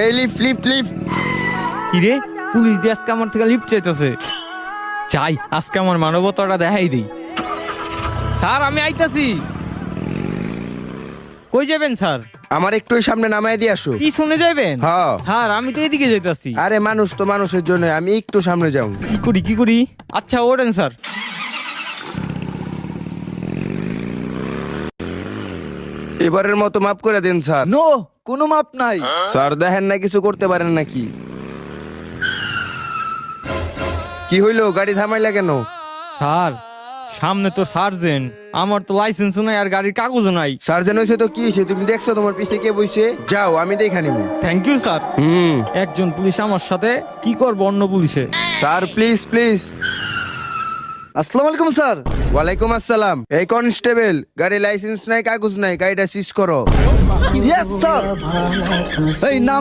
এই lift lift lift. কিরে police দিয়ে আজকে আমার থেকে লিফট চাইতেছে। চাই আজকে আমার মানবতাটা দেখাই দেই। স্যার আমি আইতাছি। কই যাবেন স্যার? আমার একটু ওই সামনে নামায় দিয়ে আসো। পিছনে যাবেন? হ্যাঁ। স্যার আমি তো এদিকে যাইতাছি। আরে মানুষ তো মানুষের জন্য, আমি একটু সামনে যাও। কি করি? আচ্ছা ওঠেন স্যার। এবারের মতো মাফ করে দেন স্যার। নো, কোনো মাপ নাই। স্যার দেখেন না কিছু করতে পারেন নাকি? কি হইলো, গাড়ি থামাইলা কেন? স্যার সামনে তো সার্জেন্ট, আমার তো লাইসেন্সও নাই আর গাড়ির কাগজও নাই। সার্জেন হয়েছে তো কি হয়েছে? তুমি দেখছো তোমার পিছে কে বইছে? যাও আমি দেখা নিব। Thank you sir. একজন পুলিশ আমার সাথে, কি করবো অন্য পুলিশে। Sir please please. আসসালামু আলাইকুম স্যার। ওয়ালাইকুম আসসালাম। এই কনস্টেবল, গাড়ি লাইসেন্স নাই, কাগজ নাই, গাড়িটা সিজ করো। Yes sir. এই নাম